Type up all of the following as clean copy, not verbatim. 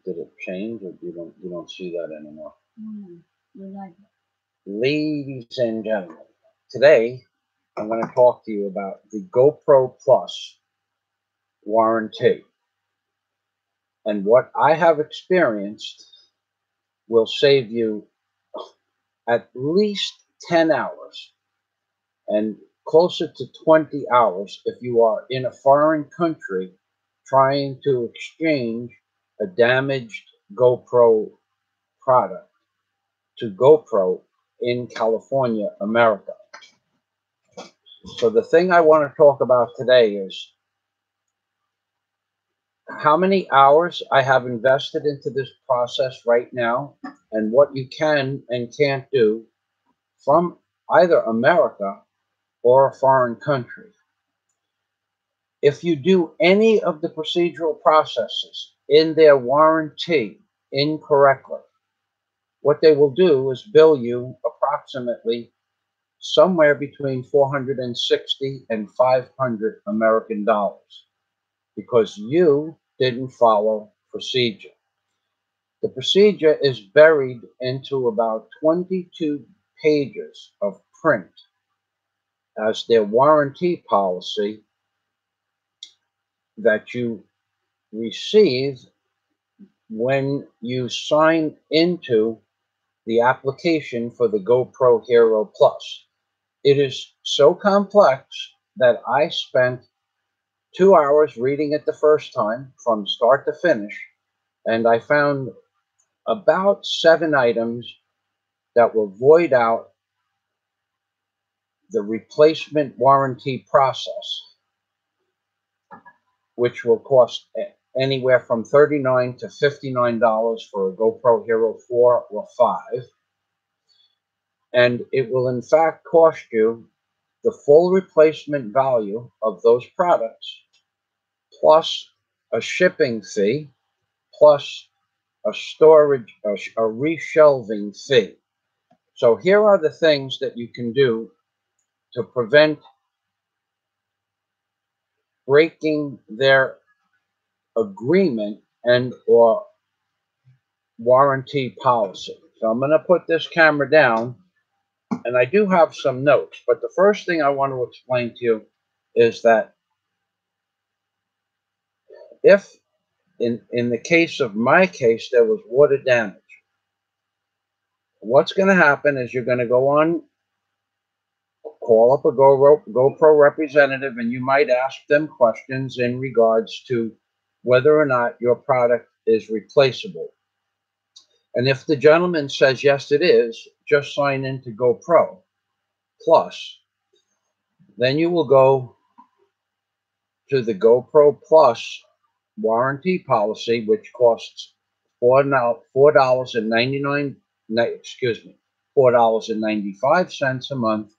Did it change, or you don't see that anymore? We like it. Ladies and gentlemen, today I'm going to talk to you about the GoPro Plus warranty. And what I have experienced will save you at least 10 hours and closer to 20 hours if you are in a foreign country trying to exchange a damaged GoPro product to GoPro in California, America. So the thing I want to talk about today is how many hours I have invested into this process right now and what you can and can't do from either America or a foreign country. If you do any of the procedural processes in their warranty incorrectly, what they will do is bill you approximately somewhere between 460 and 500 American dollars because you didn't follow procedure. The procedure is buried into about 22 pages of print as their warranty policy that you receive when you sign into the application for the GoPro Hero Plus. It is so complex that I spent 2 hours reading it the first time from start to finish, and I found about 7 items that will void out the replacement warranty process, which will cost anywhere from $39 to $59 for a GoPro Hero 4 or 5. And it will in fact cost you the full replacement value of those products, plus a shipping fee, plus a storage, a reshelving fee. So here are the things that you can do to prevent breaking their agreement and or warranty policy. So I'm going to put this camera down, and I do have some notes, but the first thing I want to explain to you is that if in the case of my case there was water damage, what's going to happen is you're going to go on, call up a GoPro representative, and you might ask them questions in regards to whether or not your product is replaceable. And if the gentleman says, yes, it is, just sign into GoPro Plus. Then you will go to the GoPro Plus warranty policy, which costs $4.99, $4.95 a month,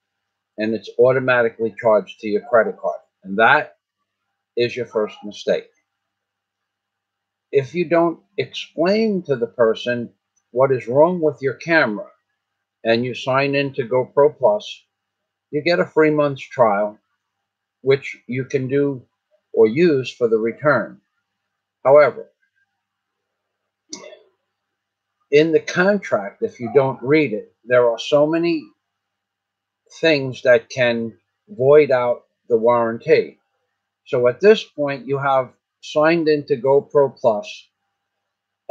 and it's automatically charged to your credit card. And that is your first mistake. If you don't explain to the person what is wrong with your camera and you sign into GoPro Plus, you get a free month's trial, which you can do or use for the return. However, in the contract, if you don't read it, there are so many things that can void out the warranty. So at this point, you have signed into GoPro Plus,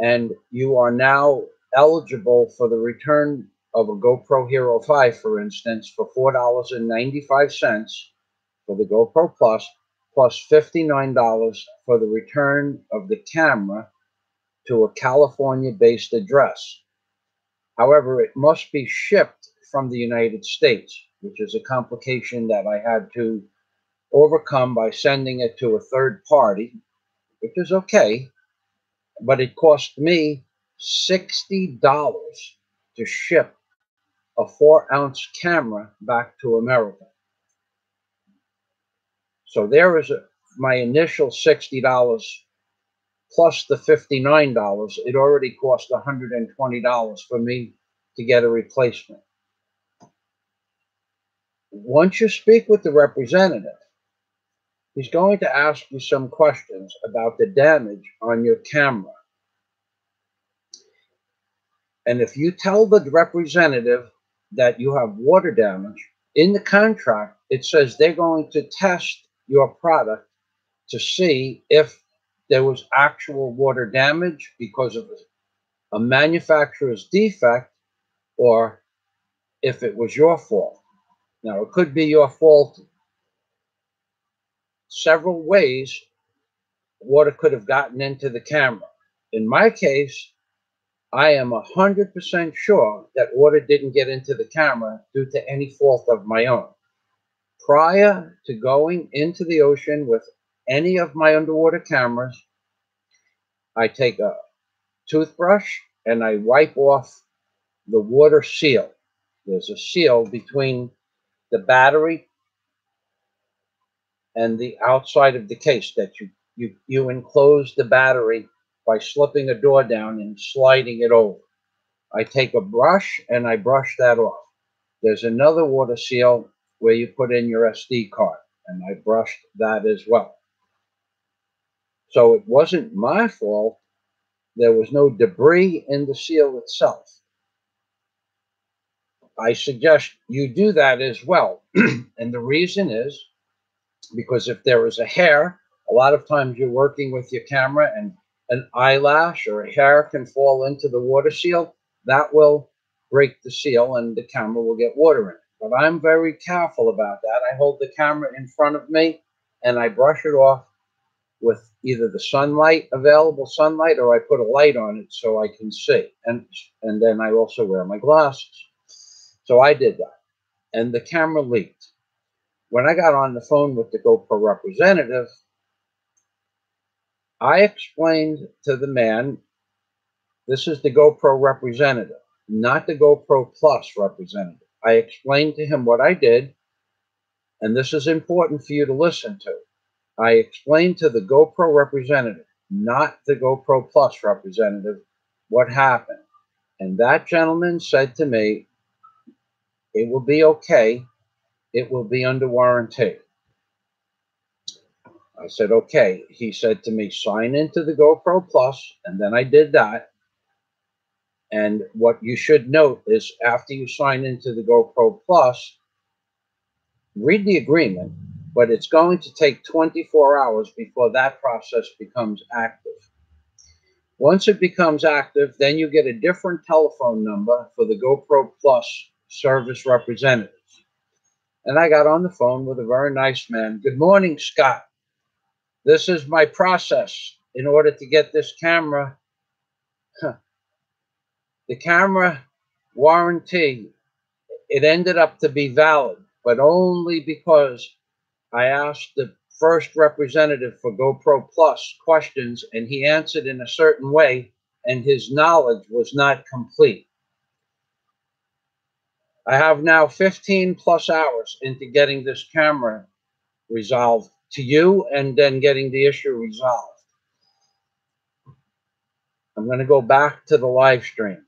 and you are now eligible for the return of a GoPro Hero 5, for instance, for $4.95 for the GoPro Plus, plus $59 for the return of the camera to a California-based address. However, it must be shipped from the United States, which is a complication that I had to overcome by sending it to a third party, which is okay, but it cost me $60 to ship a 4-ounce camera back to America. So there is my initial $60 plus the $59. It already cost $120 for me to get a replacement. Once you speak with the representative, he's going to ask you some questions about the damage on your camera. And if you tell the representative that you have water damage, in the contract, it says they're going to test your product to see if there was actual water damage because of a manufacturer's defect or if it was your fault. Now, it could be your fault several ways. Water could have gotten into the camera. In my case, I am 100% sure that water didn't get into the camera due to any fault of my own. Prior to going into the ocean with any of my underwater cameras, I take a toothbrush and I wipe off the water seal. There's a seal between the battery and the outside of the case that you enclose the battery by slipping a door down and sliding it over. I take a brush and I brush that off. There's another water seal where you put in your SD card, and I brushed that as well. So it wasn't my fault. There was no debris in the seal itself. I suggest you do that as well. And the reason is because if there is a hair, a lot of times you're working with your camera and an eyelash or a hair can fall into the water seal. That will break the seal and the camera will get water in it. But I'm very careful about that. I hold the camera in front of me and I brush it off with either the sunlight, available sunlight, or I put a light on it so I can see. And then I also wear my glasses. So I did that. And the camera leaked. When I got on the phone with the GoPro representative, I explained to the man, this is the GoPro representative, not the GoPro Plus representative. I explained to him what I did, and this is important for you to listen to. I explained to the GoPro representative, not the GoPro Plus representative, what happened. And that gentleman said to me, it will be okay. It will be under warranty. I said, okay. He said to me, sign into the GoPro Plus, and then I did that. And what you should note is after you sign into the GoPro Plus, read the agreement, but it's going to take 24 hours before that process becomes active. Once it becomes active, then you get a different telephone number for the GoPro Plus service representatives. And I got on the phone with a very nice man. Good morning, Scott. This is my process in order to get this camera. The camera warranty, it ended up to be valid, but only because I asked the first representative for GoPro Plus questions and he answered in a certain way and his knowledge was not complete. I have now 15 plus hours into getting this camera resolved to you and then getting the issue resolved. I'm going to go back to the live stream.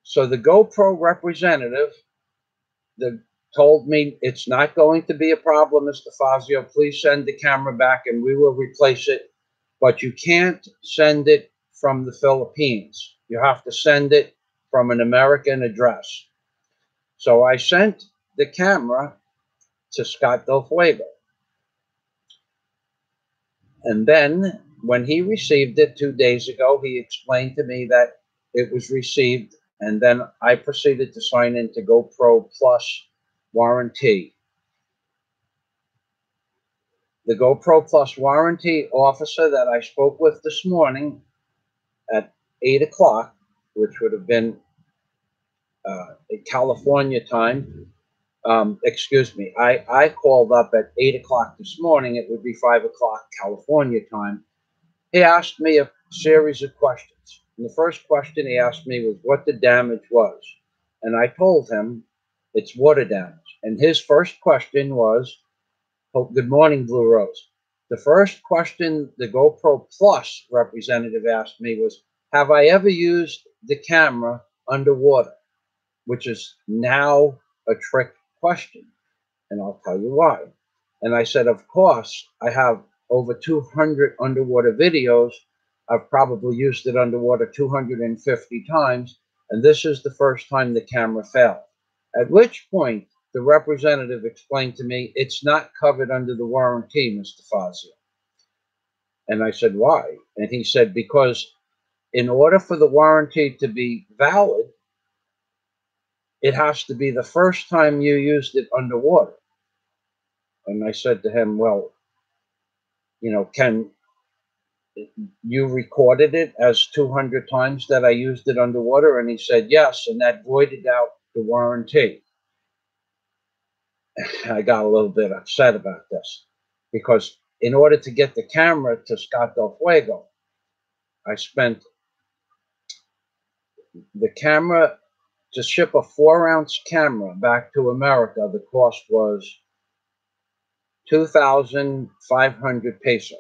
So the GoPro representative told me it's not going to be a problem, Mr. Fazio. Please send the camera back and we will replace it. But you can't send it from the Philippines. You have to send it from an American address. So I sent the camera to Scott Del Fuego. And then when he received it 2 days ago, he explained to me that it was received. And then I proceeded to sign into GoPro Plus warranty. The GoPro Plus warranty officer that I spoke with this morning at 8 o'clock, which would have been California time. Excuse me. I called up at 8 o'clock this morning. It would be 5 o'clock California time. He asked me a series of questions. And the first question he asked me was what the damage was. And I told him it's water damage. And his first question was, oh, good morning, Blue Rose. The first question the GoPro Plus representative asked me was, have I ever used the camera underwater? Which is now a trick question. And I'll tell you why. And I said, of course, I have over 200 underwater videos. I've probably used it underwater 250 times. and this is the first time the camera failed. At which point, the representative explained to me, it's not covered under the warranty, Mr. Fazio. And I said, why? And he said, because in order for the warranty to be valid, it has to be the first time you used it underwater. And I said to him, well, can you recorded it as 200 times that I used it underwater? And he said, yes, and that voided out the warranty. I got a little bit upset about this because in order to get the camera to Scott Del Fuego, I spent the camera to ship a 4-ounce camera back to America. The cost was 2,500 pesos.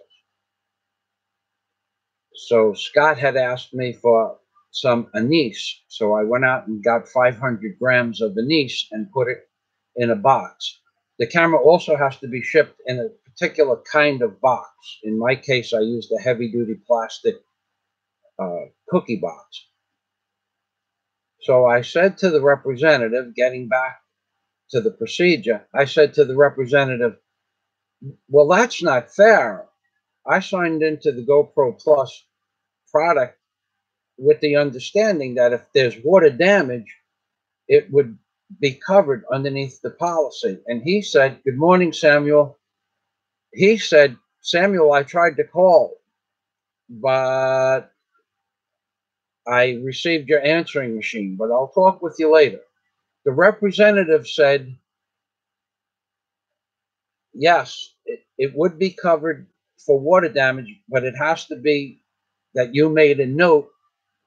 So Scott had asked me for some anise. So I went out and got 500 grams of anise and put it in a box. The camera also has to be shipped in a particular kind of box. In my case, I used a heavy-duty plastic cookie box. So I said to the representative, getting back to the procedure, I said to the representative, well, that's not fair. I signed into the GoPro Plus product with the understanding that if there's water damage, it would be covered underneath the policy. And he said, good morning, Samuel. He said, Samuel, I tried to call, but I received your answering machine, but I'll talk with you later. The representative said, yes, it would be covered for water damage, but it has to be that you made a note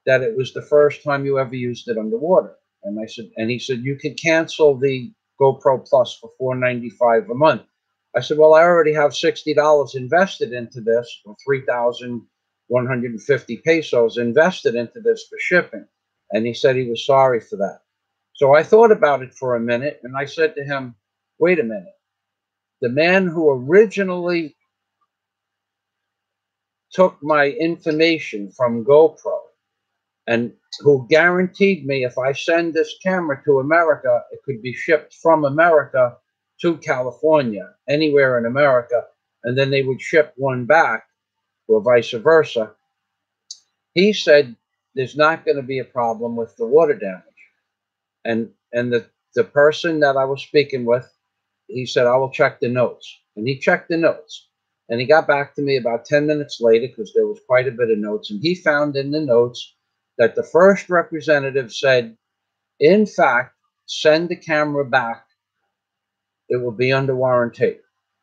that it was the first time you ever used it underwater. And I said, and he said, you can cancel the GoPro Plus for $4.95 a month. I said, well, I already have $60 invested into this, or 3,150 pesos invested into this for shipping. And he said he was sorry for that. So I thought about it for a minute, and I said to him, wait a minute. The man who originally took my information from GoPro and who guaranteed me if I send this camera to America, it could be shipped from America to California, anywhere in America, and then they would ship one back, or vice versa. He said there's not going to be a problem with the water damage. And the person that I was speaking with, he said, I will check the notes. And he checked the notes. And he got back to me about 10 minutes later because there was quite a bit of notes. And he found in the notes that the first representative said, in fact, send the camera back. It will be under warranty.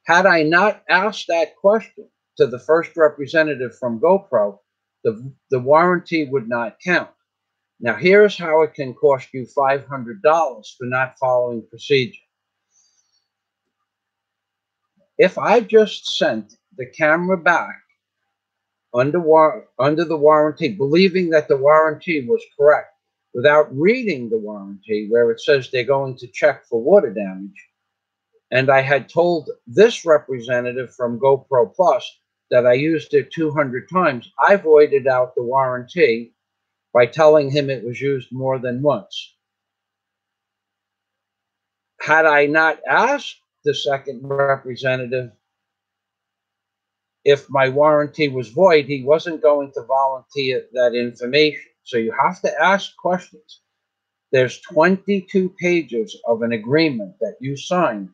Had I not asked that question to the first representative from GoPro, the warranty would not count. Now, here's how it can cost you $500 for not following procedure. If I just sent the camera back under the warranty, believing that the warranty was correct, without reading the warranty where it says they're going to check for water damage, and I had told this representative from GoPro Plus that I used it 200 times, I voided out the warranty by telling him it was used more than once. Had I not asked the second representative if my warranty was void, he wasn't going to volunteer that information. So you have to ask questions. There's 22 pages of an agreement that you signed.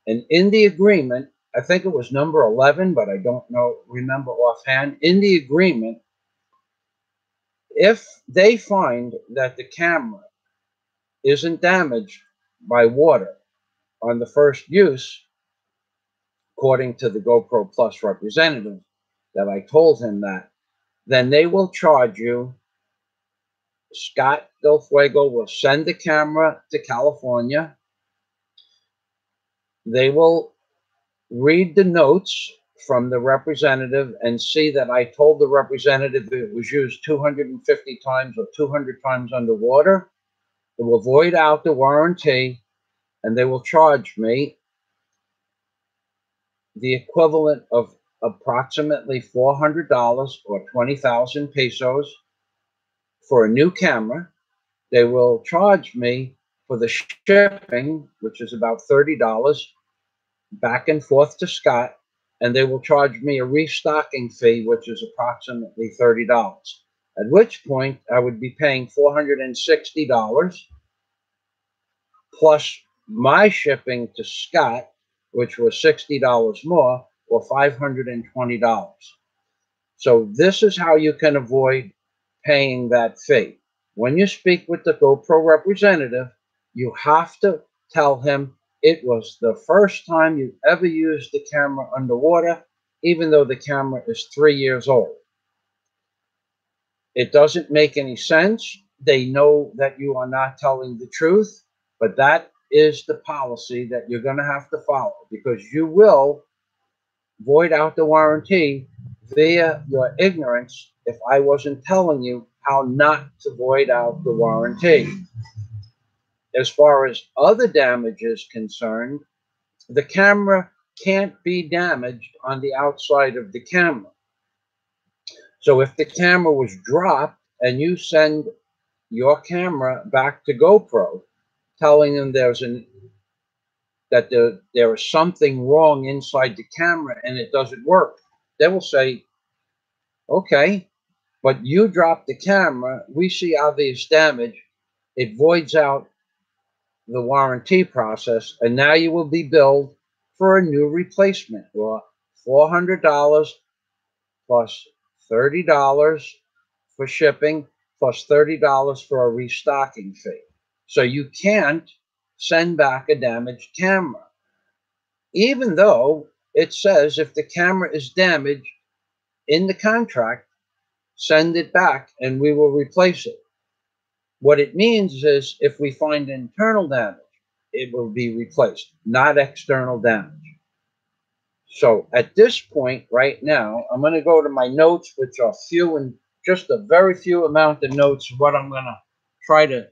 And in the agreement, I think it was number 11, but I don't remember offhand. In the agreement, if they find that the camera isn't damaged by water on the first use, according to the GoPro Plus representative that I told him that, then they will charge you. Scott Del Fuego will send the camera to California. They will read the notes from the representative and see that I told the representative it was used 250 times or 200 times underwater. It will void out the warranty, and they will charge me the equivalent of approximately $400 or 20,000 pesos for a new camera. They will charge me for the shipping, which is about $30, back and forth to Scott, and they will charge me a restocking fee, which is approximately $30. At which point I would be paying $460 plus my shipping to Scott, which was $60 more, or $520. So this is how you can avoid paying that fee. When you speak with the GoPro representative, you have to tell him it was the first time you ever used the camera underwater, even though the camera is 3 years old. It doesn't make any sense. They know that you are not telling the truth, but that is the policy that you're going to have to follow, because you will void out the warranty via your ignorance if I wasn't telling you how not to void out the warranty. As far as other damage is concerned, the camera can't be damaged on the outside of the camera. So if the camera was dropped and you send your camera back to GoPro, telling them that there is something wrong inside the camera and it doesn't work, they will say, okay, but you dropped the camera, we see obvious damage, it voids out the warranty process, and now you will be billed for a new replacement, or $400 plus $30 for shipping, plus $30 for a restocking fee. So you can't send back a damaged camera, even though it says if the camera is damaged in the contract, send it back and we will replace it. What it means is if we find internal damage, it will be replaced, not external damage. So at this point right now, I'm going to go to my notes, which are few and just a very few amount of notes. What I'm going to try to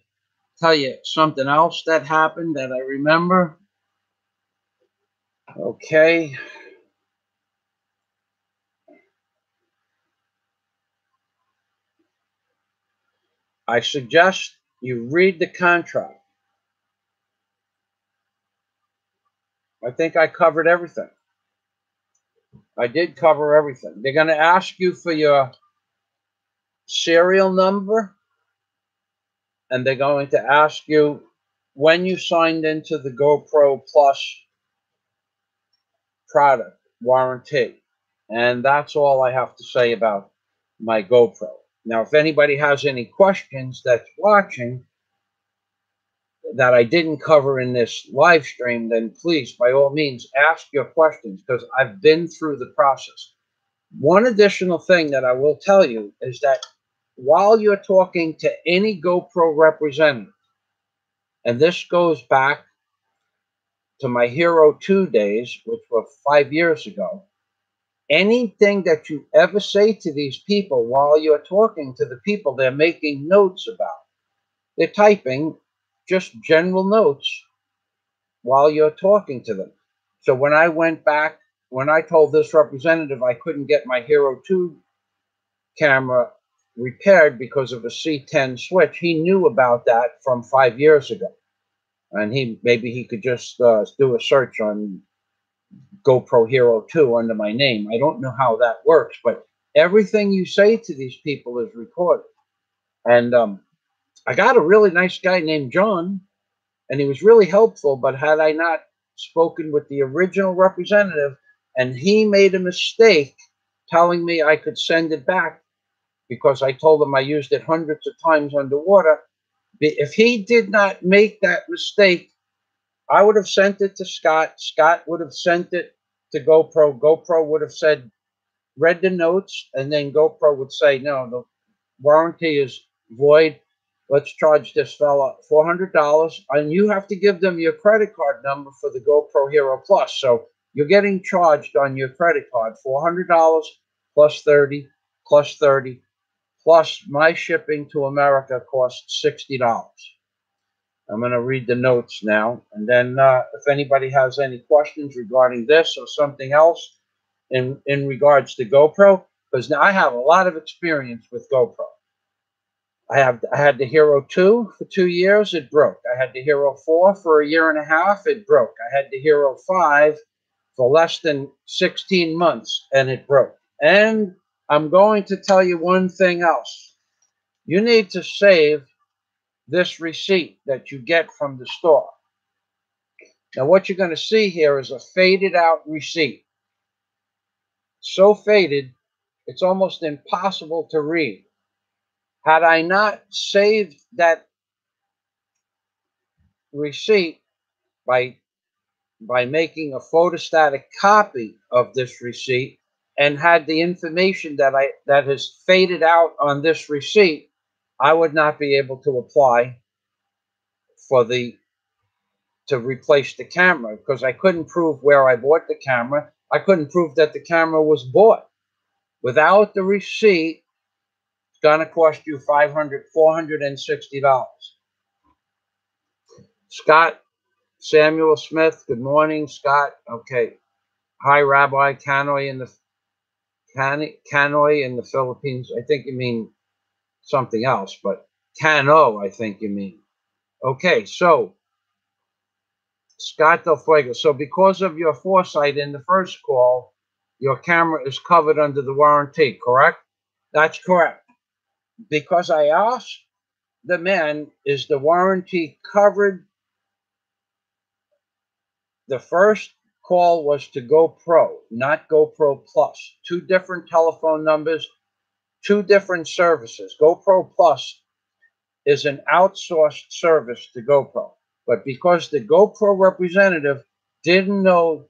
tell you something else that happened that I remember. Okay. I suggest you read the contract. I think I covered everything. I did cover everything. They're going to ask you for your serial number, and they're going to ask you when you signed into the GoPro Plus product warranty. And that's all I have to say about my GoPro. Now, if anybody has any questions that's watching that I didn't cover in this live stream, then please, by all means, ask your questions, because I've been through the process. One additional thing that I will tell you is that while you're talking to any GoPro representative, and this goes back to my Hero 2 days, which were 5 years ago, anything that you ever say to these people while you're talking to the people they're making notes about, they're typing just general notes while you're talking to them. So when I went back, when I told this representative I couldn't get my Hero 2 camera repaired because of a C10 switch, he knew about that from 5 years ago. And maybe he could just do a search on GoPro Hero 2 under my name. I don't know how that works, but everything you say to these people is recorded. And I got a really nice guy named John, and he was really helpful, but had I not spoken with the original representative and he made a mistake telling me I could send it back because I told him I used it hundreds of times underwater, if he did not make that mistake, I would have sent it to Scott. Scott would have sent it to GoPro. GoPro would have said, read the notes, and then GoPro would say, no, the warranty is void. Let's charge this fella $400. And you have to give them your credit card number for the GoPro Hero Plus. So you're getting charged on your credit card $400 plus 30 plus 30 plus my shipping to America costs $60. I'm going to read the notes now, and then if anybody has any questions regarding this or something else in regards to GoPro, because now I have a lot of experience with GoPro. I had the Hero 2 for 2 years, it broke. I had the Hero 4 for a year and a half, it broke. I had the Hero 5 for less than 16 months, and it broke. And I'm going to tell you one thing else. You need to save this receipt that you get from the store. Now, what you're going to see here is a faded out receipt. So faded, it's almost impossible to read. Had I not saved that receipt by making a photostatic copy of this receipt and had the information that has faded out on this receipt, I would not be able to apply for to replace the camera because I couldn't prove where I bought the camera. I couldn't prove that the camera was bought. Without the receipt, it's going to cost you $460. Scott Samuel Smith, good morning, Scott. Okay. Hi, Rabbi Kanoi in the Philippines. I think you mean something else, but Cano, I think you mean. Okay, so Scott Del Fuego. So because of your foresight in the first call, your camera is covered under the warranty, correct? That's correct. Because I asked the man, is the warranty covered? The first call was to GoPro, not GoPro Plus. Two different telephone numbers, two different services. GoPro Plus is an outsourced service to GoPro. But because the GoPro representative didn't know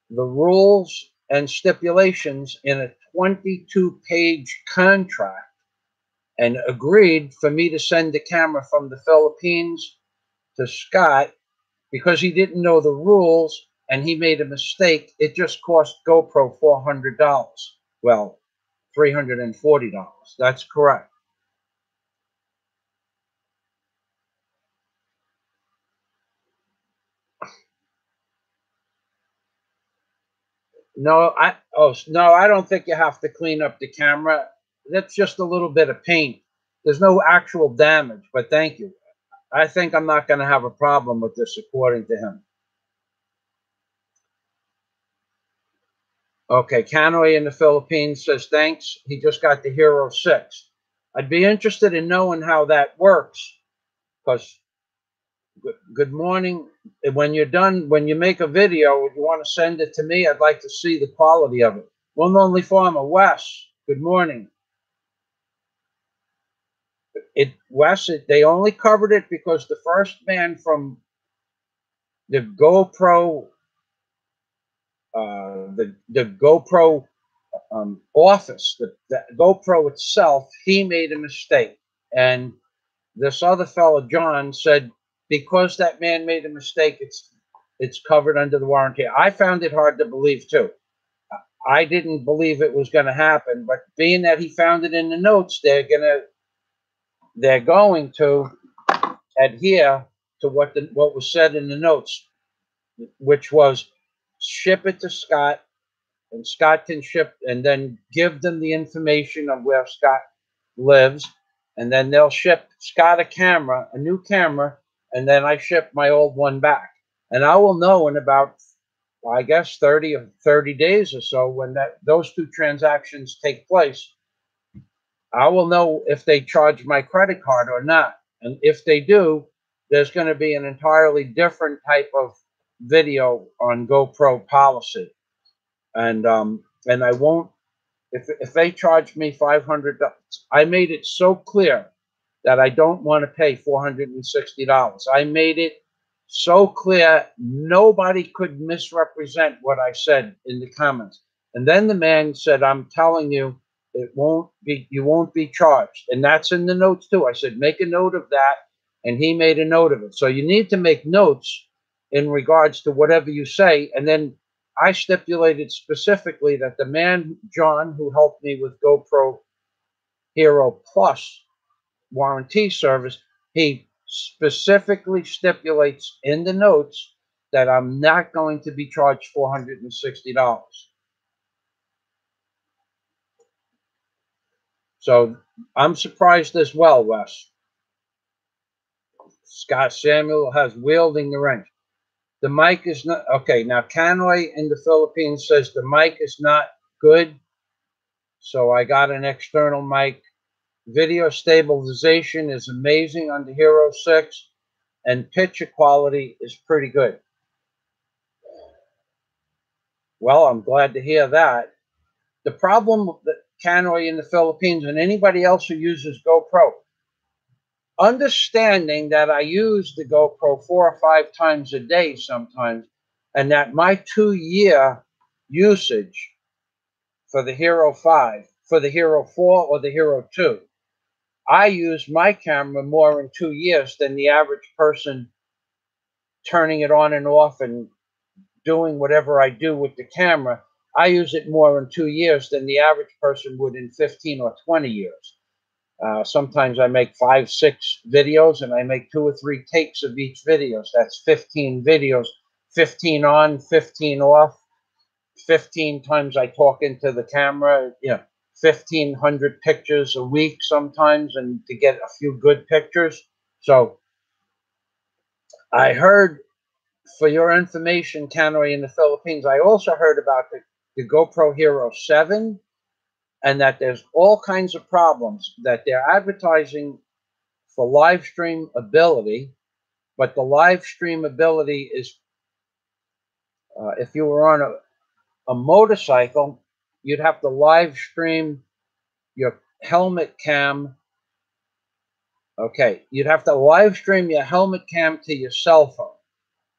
the rules and stipulations in a 22-page contract and agreed for me to send the camera from the Philippines to Scott because he didn't know the rules and he made a mistake, it just cost GoPro $400. Well, $340. That's correct. No, I don't think you have to clean up the camera. That's just a little bit of paint. There's no actual damage, but thank you. I think I'm not going to have a problem with this, according to him. Okay, Canoy in the Philippines says thanks. He just got the Hero 6. I'd be interested in knowing how that works, because good morning. When you're done, when you make a video, if you want to send it to me, I'd like to see the quality of it. One Lonely Farmer, Wes, good morning. They only covered it because the first man from the GoPro, the GoPro office, the GoPro itself, he made a mistake, and this other fellow, John, said because that man made a mistake, it's covered under the warranty. I found it hard to believe too. I didn't believe it was going to happen, but being that he found it in the notes, they're going to adhere to what was said in the notes, which was ship it to Scott, and Scott can ship, and then give them the information of where Scott lives, and then they'll ship Scott a new camera, and then I ship my old one back. And I will know in about, I guess, 30 days or so when those two transactions take place. I will know if they charge my credit card or not. And if they do, there's going to be an entirely different type of video on GoPro policy. And I won't, if they charge me $500, I made it so clear that I don't want to pay $460. I made it so clear nobody could misrepresent what I said in the comments. And then the man said, I'm telling you, you won't be charged. And that's in the notes too. I said, make a note of that. And he made a note of it. So you need to make notes in regards to whatever you say. And then I stipulated specifically that the man, John, who helped me with GoPro Hero Plus warranty service, he specifically stipulates in the notes that I'm not going to be charged $460. So I'm surprised as well, Wes. Scott Samuel has wielding the wrench. The mic is not okay. Now, Canoy in the Philippines says the mic is not good, so I got an external mic. Video stabilization is amazing on the Hero 6, and picture quality is pretty good. Well, I'm glad to hear that. The problem that Canoy in the Philippines and anybody else who uses GoPro, understanding that I use the GoPro 4 or 5 times a day sometimes, and that my 2 year usage for the Hero 5, for the Hero 4, or the Hero 2, I use my camera more in 2 years than the average person turning it on and off and doing whatever I do with the camera. I use it more in 2 years than the average person would in 15 or 20 years. Sometimes I make 5, 6 videos and I make 2 or 3 takes of each video. So that's 15 videos, 15 on, 15 off, 15 times I talk into the camera, 1,500 pictures a week sometimes, and to get a few good pictures. So I heard, for your information, Canoy in the Philippines, I also heard about the GoPro Hero 7, and that there's all kinds of problems, that they're advertising for live stream ability, but the live stream ability is, if you were on a motorcycle, you'd have to live stream your helmet cam. Okay, you'd have to live stream your helmet cam to your cell phone.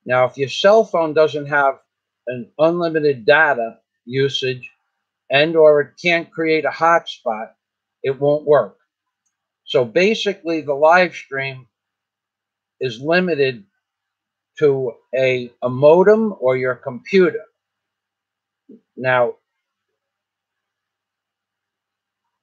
Now, if your cell phone doesn't have an unlimited data usage, and or it can't create a hotspot, it won't work. So basically, the live stream is limited to a modem or your computer. Now,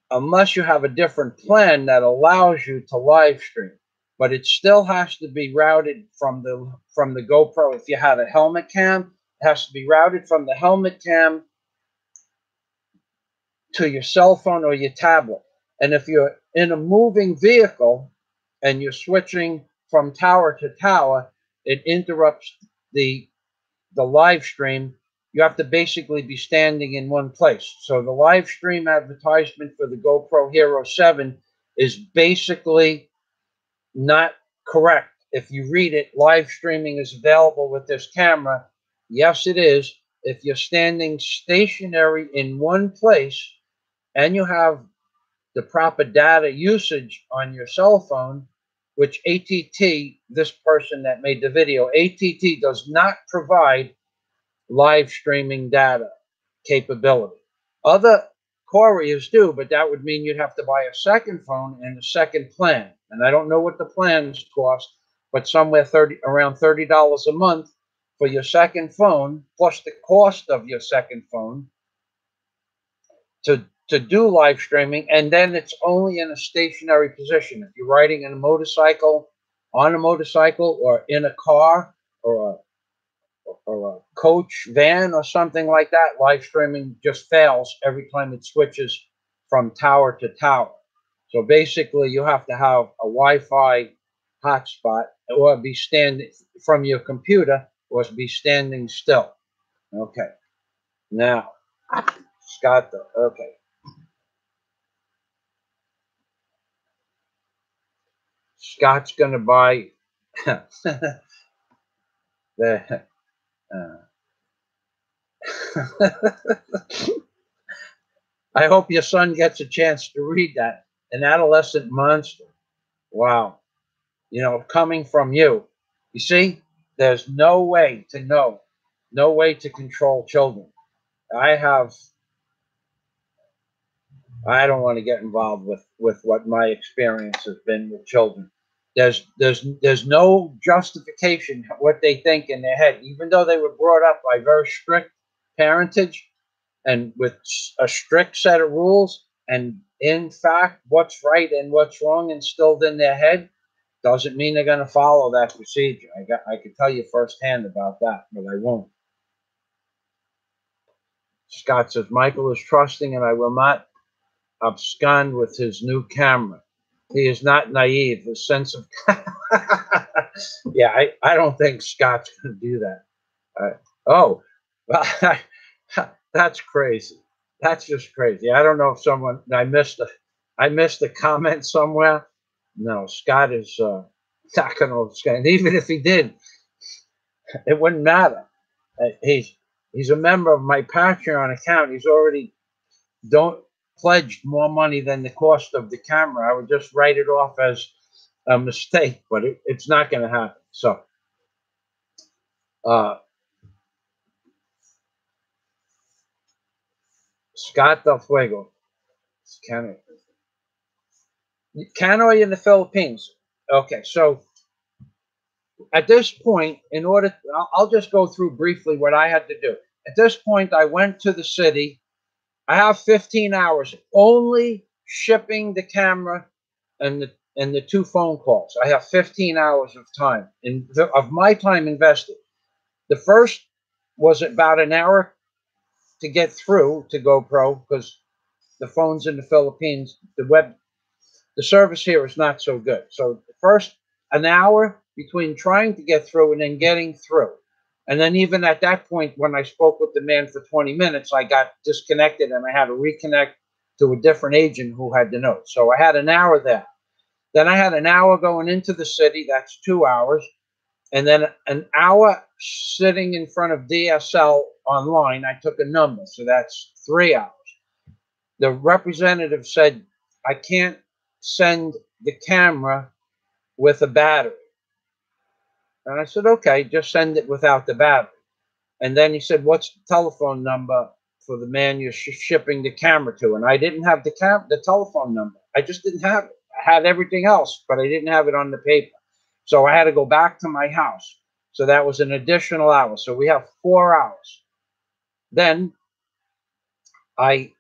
unless you have a different plan that allows you to live stream, but it still has to be routed from the GoPro. If you have a helmet cam, it has to be routed from the helmet cam to your cell phone or your tablet. And if you're in a moving vehicle and you're switching from tower to tower, it interrupts the live stream. You have to basically be standing in one place. So the live stream advertisement for the GoPro Hero 7 is basically not correct. If you read it, live streaming is available with this camera. Yes, it is. If you're standing stationary in one place and you have the proper data usage on your cell phone, which ATT, this person that made the video, ATT does not provide live streaming data capability. Other couriers do, but that would mean you'd have to buy a second phone and a second plan. And I don't know what the plans cost, but somewhere around $30 a month for your second phone, plus the cost of your second phone to do live streaming. And then it's only in a stationary position. If you're riding in a motorcycle, on a motorcycle, or in a car, or a coach van or something like that, live streaming just fails every time it switches from tower to tower. So basically, you have to have a Wi-Fi hotspot, or be standing from your computer, or be standing still. Okay. Now, Scott, okay. Scott's going to buy the. I hope your son gets a chance to read that. An adolescent monster. Wow. Coming from you. You see, there's no way to know, no way to control children. I don't want to get involved with what my experience has been with children. There's no justification what they think in their head, even though they were brought up by very strict parentage and with a strict set of rules, and in fact, what's right and what's wrong instilled in their head doesn't mean they're going to follow that procedure. I could tell you firsthand about that, but I won't. Scott says, Michael is trusting, and I will not abscond with his new camera. He is not naive. His sense of yeah, I don't think Scott's going to do that. Oh, well, that's crazy. That's just crazy. I don't know if someone I missed a comment somewhere. No, Scott is not going to. And even if he did, it wouldn't matter. He's a member of my Patreon account. He's already don't pledged more money than the cost of the camera. I would just write it off as a mistake, but it's not going to happen. So, uh, Scott Del Fuego, Canoy in the Philippines. Okay, so at this point, in order, I'll just go through briefly what I had to do. At this point, I went to the city. I have 15 hours only shipping the camera and the two phone calls. I have 15 hours of time of my time invested. The first was about an hour to get through to GoPro because the phones in the Philippines, the service here is not so good. So the first an hour between trying to get through and then getting through. And then even at that point, when I spoke with the man for 20 minutes, I got disconnected and I had to reconnect to a different agent who had the note. So I had an hour there. Then I had an hour going into the city. That's 2 hours. And then an hour sitting in front of DSL online. I took a number. So that's 3 hours. The representative said, I can't send the camera with a battery. And I said, okay, just send it without the battery. And then he said, what's the telephone number for the man you're shipping the camera to? And I didn't have the telephone number. I just didn't have it. I had everything else, but I didn't have it on the paper. So I had to go back to my house. So that was an additional hour. So we have 4 hours. Then I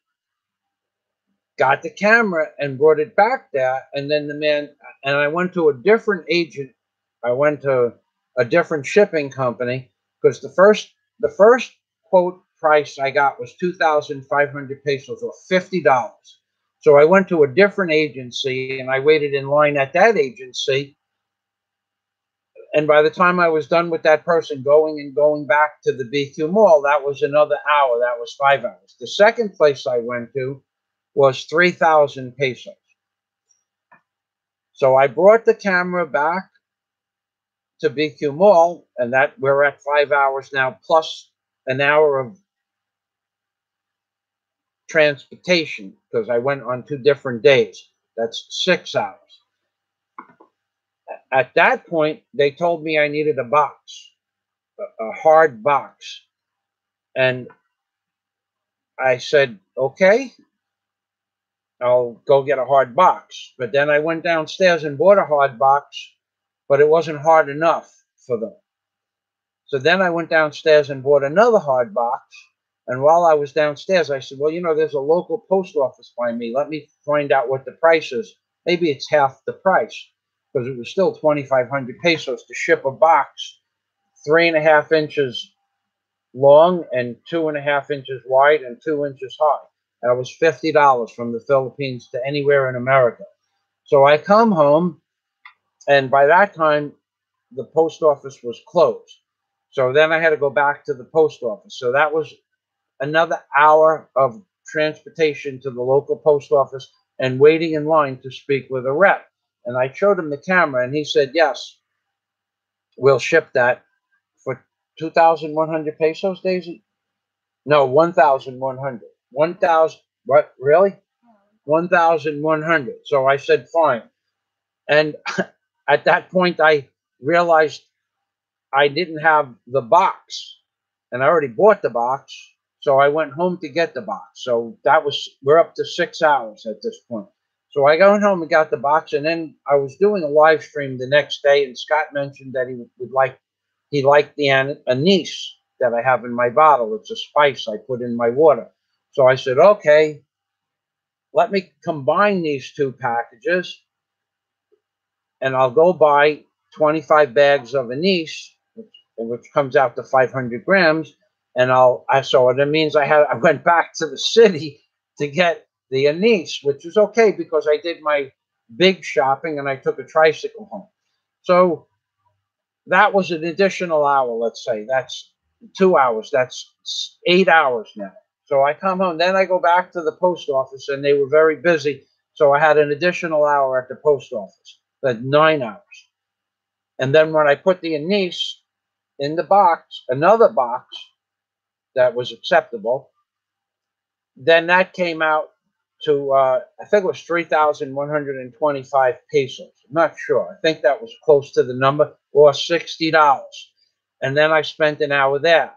got the camera and brought it back there. And then the man, and I went to a different agent. I went to a different shipping company because the first quote price I got was 2,500 pesos or $50. So I went to a different agency and I waited in line at that agency. And by the time I was done with that person going back to the BQ Mall, that was another hour. That was 5 hours. The second place I went to was 3,000 pesos. So I brought the camera back to BQ Mall, and that we're at 5 hours now, plus an hour of transportation because I went on 2 different days. That's 6 hours. At that point, they told me I needed a box, a hard box. And I said, okay, I'll go get a hard box. But then I went downstairs and bought a hard box, but it wasn't hard enough for them. So then I went downstairs and bought another hard box. And while I was downstairs, I said, well, you know, there's a local post office by me. Let me find out what the price is. Maybe it's half the price because it was still 2,500 pesos to ship a box 3.5 inches long and 2.5 inches wide and 2 inches high. That was $50 from the Philippines to anywhere in America. So I come home, and by that time, the post office was closed. So then I had to go back to the post office. So that was another hour of transportation to the local post office and waiting in line to speak with a rep. And I showed him the camera, and he said, yes, we'll ship that for 2,100 pesos, Daisy? No, 1,100. 1,000, what, really? 1,100. So I said, fine. And at that point, I realized I didn't have the box, and I already bought the box. So I went home to get the box. So we're up to 6 hours at this point. So I got home and got the box, and then I was doing a live stream the next day, and Scott mentioned that he liked the anise that I have in my bottle. It's a spice I put in my water. So I said, okay, let me combine these 2 packages, and I'll go buy 25 bags of anise, which comes out to 500 grams. And so that means I went back to the city to get the anise, which is okay because I did my big shopping and I took a tricycle home. So that was an additional hour, let's say. That's 2 hours. That's 8 hours now. So I come home, then I go back to the post office, and they were very busy. So I had an additional hour at the post office. That's 9 hours. And then when I put the anise in the box, another box that was acceptable, then that came out to, I think it was 3,125 pesos. I'm not sure. I think that was close to the number, or $60. And then I spent an hour there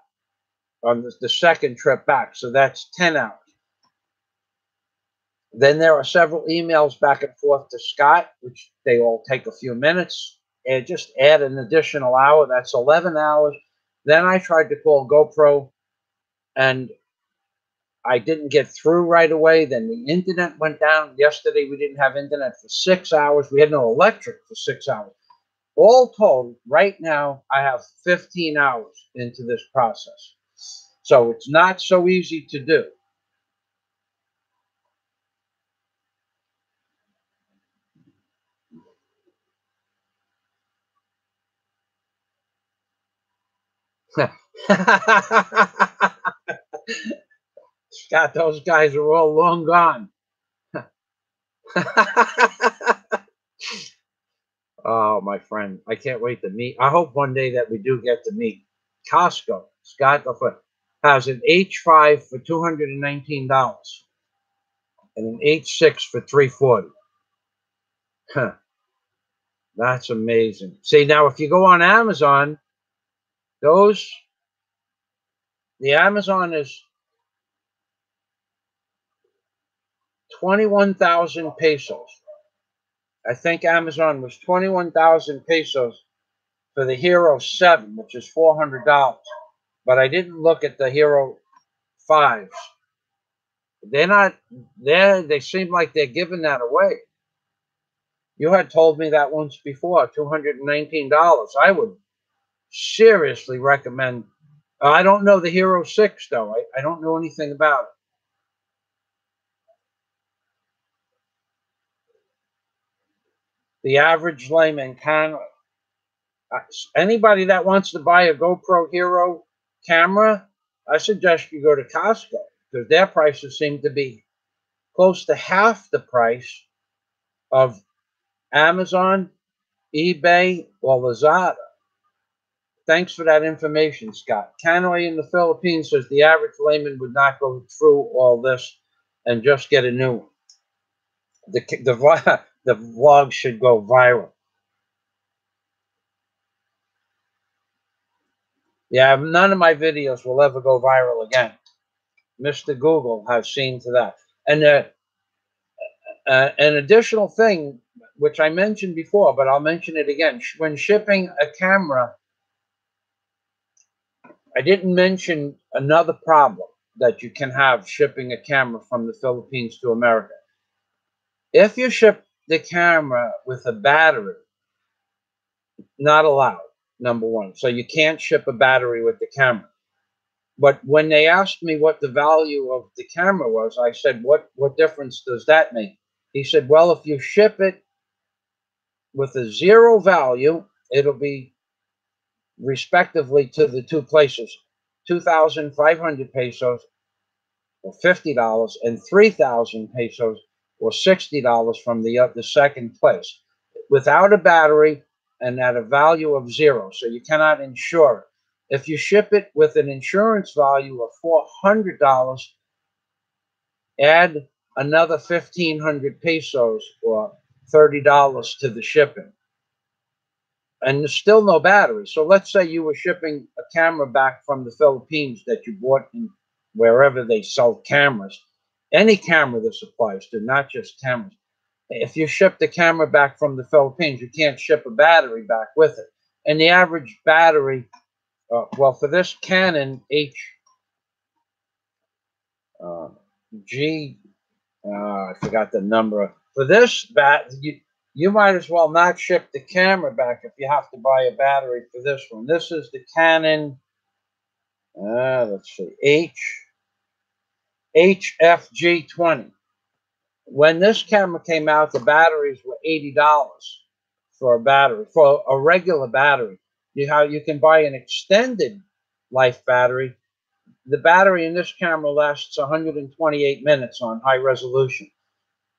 on the second trip back. So that's 10 hours. Then there are several emails back and forth to Scott, which they all take a few minutes. And just add an additional hour. That's 11 hours. Then I tried to call GoPro, and I didn't get through right away. Then the internet went down. Yesterday, we didn't have internet for 6 hours. We had no electric for 6 hours. All told, right now, I have 15 hours into this process. So it's not so easy to do. Scott, those guys are all long gone. Oh, my friend, I can't wait to meet. I hope one day that we do get to meet. Costco, Scott has an H5 for $219 and an H6 for $340. Huh, that's amazing. See, now if you go on Amazon, the Amazon is 21,000 pesos. I think Amazon was 21,000 pesos for the Hero 7, which is $400. But I didn't look at the Hero 5s. They're not there. They seem like they're giving that away. You had told me that once before, $219. I would seriously recommend. I don't know the Hero 6, though. I don't know anything about it. The average layman can. Anybody that wants to buy a GoPro Hero camera, I suggest you go to Costco because their prices seem to be close to half the price of Amazon, eBay, or Lazada. Thanks for that information, Scott. Canoy in the Philippines says the average layman would not go through all this and just get a new one. The vlog should go viral. Yeah, none of my videos will ever go viral again. Mr. Google has seen to that. And an additional thing, which I mentioned before, but I'll mention it again. When shipping a camera, I didn't mention another problem that you can have shipping a camera from the Philippines to America. If you ship the camera with a battery, not allowed, number one. So you can't ship a battery with the camera. But when they asked me what the value of the camera was, I said, what difference does that make? He said, well, if you ship it with a zero value, it'll be respectively to the two places, 2,500 pesos or $50 and 3,000 pesos or $60 from the second place without a battery and at a value of zero. So you cannot insure it. If you ship it with an insurance value of $400, add another 1,500 pesos or $30 to the shipping. And there's still no battery. So let's say you were shipping a camera back from the Philippines that you bought in wherever they sell cameras. Any camera this applies to, not just cameras. If you ship the camera back from the Philippines, you can't ship a battery back with it. And the average battery, well, for this Canon I forgot the number. For this you might as well not ship the camera back if you have to buy a battery for this one. This is the Canon, let's see, HFG20. When this camera came out, the batteries were $80 for a battery, for a regular battery. You can buy an extended life battery. The battery in this camera lasts 128 minutes on high resolution,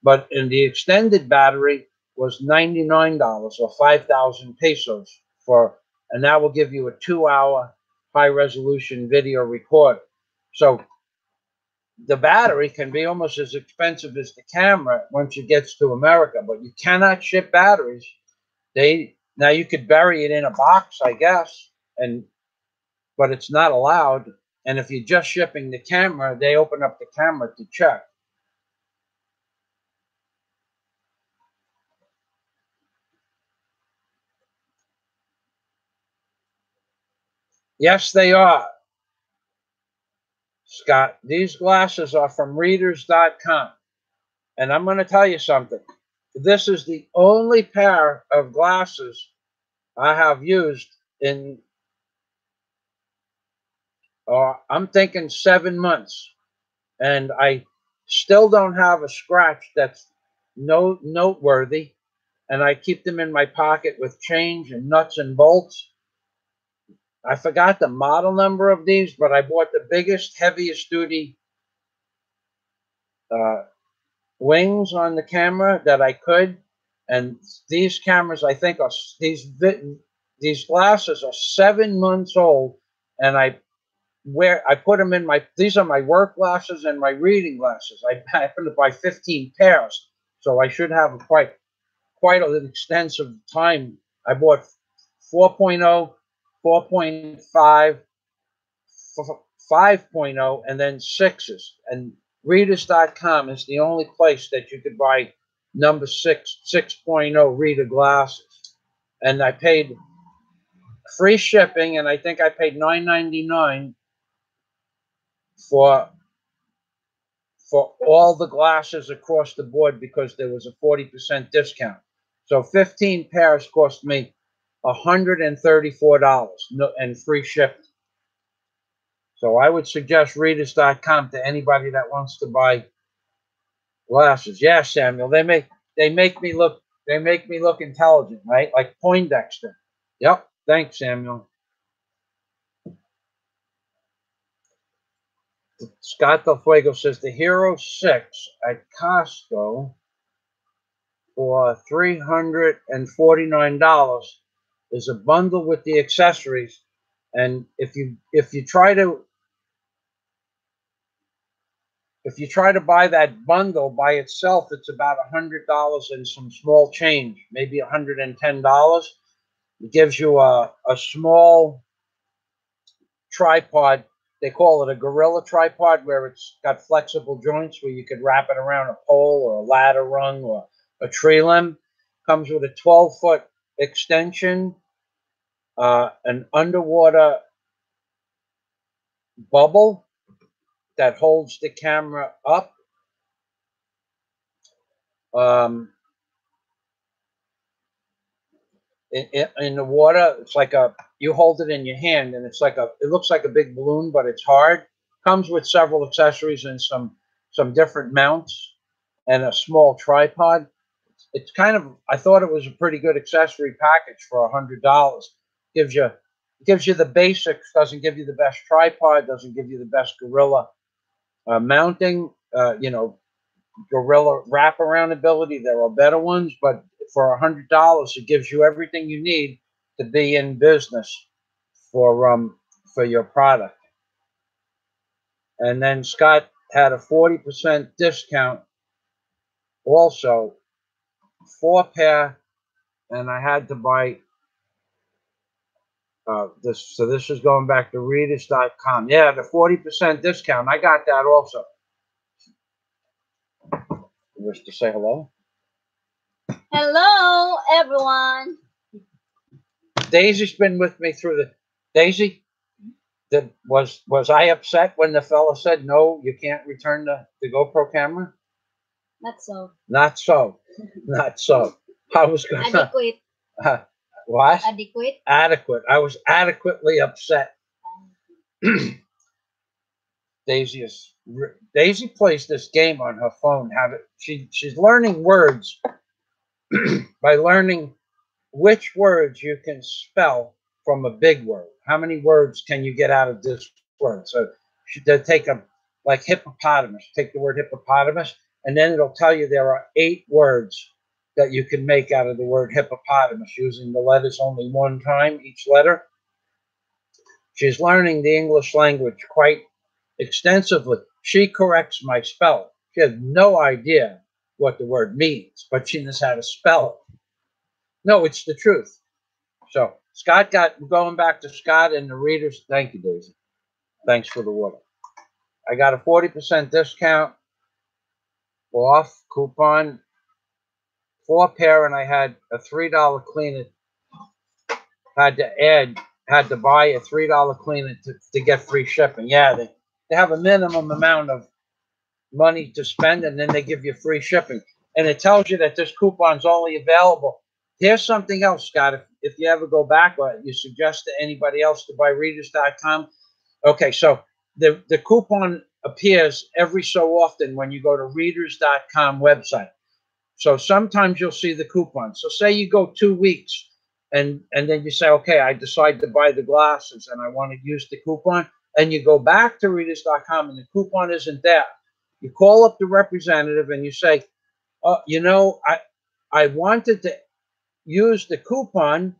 but in the extended battery was $99 or 5,000 pesos for, and that will give you a 2-hour high resolution video recorder. So the battery can be almost as expensive as the camera once it gets to America, but you cannot ship batteries. Now you could bury it in a box, I guess, but it's not allowed. And if you're just shipping the camera, they open up the camera to check. Yes, they are, Scott. These glasses are from readers.com. And I'm going to tell you something. This is the only pair of glasses I have used in, I'm thinking 7 months. And I still don't have a scratch that's noteworthy. And I keep them in my pocket with change and nuts and bolts. I forgot the model number of these, but I bought the biggest, heaviest duty wings on the camera that I could. And these cameras, I think, are these glasses are 7 months old, and I put them in these are my work glasses and my reading glasses. I happen to buy 15 pairs, so I should have quite an extensive time. I bought 4.0, 4.5, 5.0, and then 6s. And readers.com is the only place that you could buy number 6.0 reader glasses. And I paid free shipping, and I think I paid $9.99 for all the glasses across the board because there was a 40% discount. So 15 pairs cost me $134 and free shipping. So I would suggest readers.com to anybody that wants to buy glasses. Yeah, Samuel, they make me look intelligent, right? Like Poindexter. Yep. Thanks, Samuel. Scott Del Fuego says the Hero 6 at Costco for $349 is a bundle with the accessories. And if you try to buy that bundle by itself, it's about $100 and some small change, maybe $110. It gives you a small tripod. They call it a gorilla tripod, where it's got flexible joints where you could wrap it around a pole or a ladder rung or a tree limb. Comes with a 12-foot extension, an underwater bubble that holds the camera up. In the water, it's like you hold it in your hand, and it looks like a big balloon, but it's hard. Comes with several accessories and some different mounts and a small tripod. It's I thought it was a pretty good accessory package for $100. Gives you the basics. Doesn't give you the best tripod. Doesn't give you the best gorilla mounting. Gorilla wraparound ability. There are better ones, but for $100, it gives you everything you need to be in business for your product. And then Scott had a 40% discount, also 4 pair, and I had to buy this. So this is going back to readers.com. Yeah, the 40% discount. I got that also. You wish to say hello? Hello, everyone. Daisy's been with me through the... Daisy, was I upset when the fella said, no, you can't return the GoPro camera? Not so. Not so. Not so. I was going to... Adequate. What? Adequate. Adequate. I was adequately upset. Daisy plays this game on her phone. She's learning words by learning which words you can spell from a big word. How many words can you get out of this word? So they take like hippopotamus, take the word hippopotamus, and then it'll tell you there are 8 words that you can make out of the word hippopotamus using the letters only one time, each letter. She's learning the English language quite extensively. She corrects my spelling. She has no idea what the word means, but she knows how to spell it. No, it's the truth. So going back to Scott and the readers. Thank you, Daisy. Thanks for the water. I got a 40% discount off coupon, 4 pair, and I had a $3 clean it. Had to buy a $3 clean it to get free shipping. Yeah, they have a minimum amount of money to spend, and then they give you free shipping. And it tells you that this coupon's only available. Here's something else, Scott. If you ever go back or you suggest to anybody else to buy readers.com. Okay, so the coupon appears every so often when you go to readers.com website. So sometimes you'll see the coupon. So say you go 2 weeks and then you say, okay, I decide to buy the glasses and I want to use the coupon. And you go back to readers.com and the coupon isn't there. You call up the representative and you say, I wanted to use the coupon,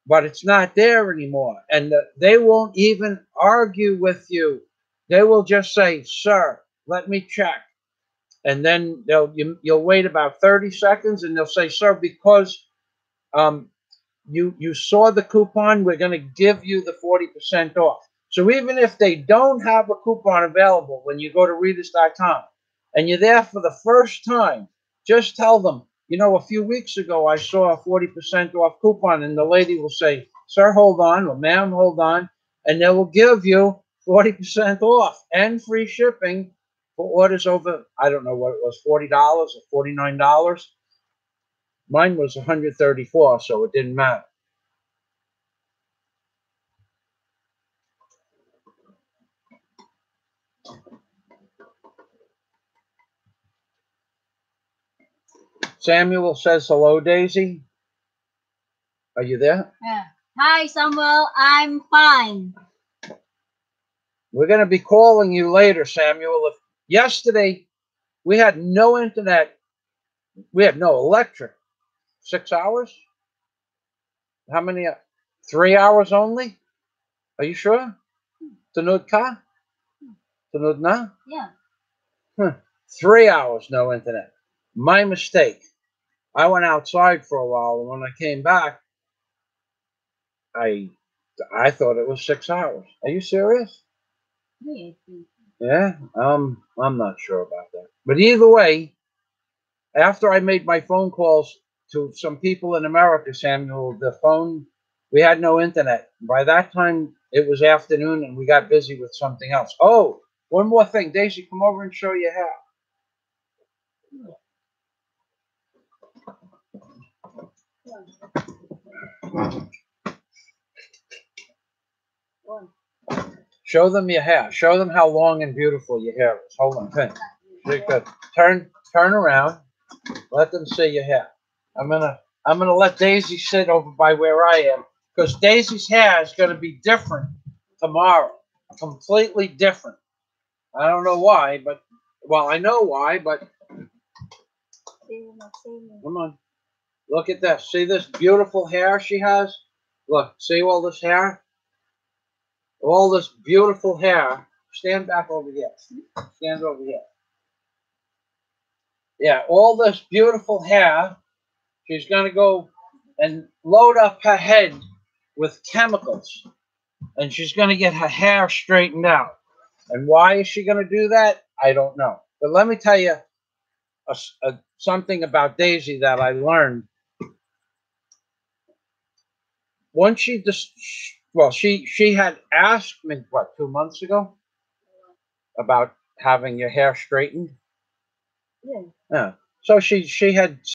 but it's not there anymore. And they won't even argue with you. They will just say, sir, let me check. And then you'll wait about 30 seconds and they'll say, sir, because you saw the coupon, we're going to give you the 40% off. So even if they don't have a coupon available when you go to readers.com and you're there for the first time, just tell them, a few weeks ago I saw a 40% off coupon, and the lady will say, sir, hold on, or ma'am, hold on, and they will give you 40% off and free shipping for orders over, I don't know what it was, $40 or $49. Mine was $134, so it didn't matter. Samuel says hello, Daisy. Are you there? Yeah. Hi, Samuel. I'm fine. We're going to be calling you later, Samuel. Yesterday, we had no internet. We had no electric. 6 hours? How many? 3 hours only? Are you sure? Tanud ka? Tanud na? Yeah. 3 hours, no internet. My mistake. I went outside for a while, and when I came back, I thought it was 6 hours. Are you serious? Yeah, I'm not sure about that. But either way, after I made my phone calls to some people in America, Samuel, we had no internet. By that time, it was afternoon, and we got busy with something else. Oh, one more thing. Daisy, come over and show your hair. Show them your hair. Show them how long and beautiful your hair is. Hold on. Turn around. Let them see your hair. I'm gonna let Daisy sit over by where I am, because Daisy's hair is gonna be different tomorrow. Completely different. I don't know why, but I know why, but come on. Look at this. See this beautiful hair she has? Look, see all this hair? All this beautiful hair. Stand back over here. Stand over here. Yeah, all this beautiful hair. She's going to go and load up her head with chemicals. And she's going to get her hair straightened out. And why is she going to do that? I don't know. But let me tell you something about Daisy that I learned. Once she had asked me, 2 months ago, about having your hair straightened. Yeah. So she had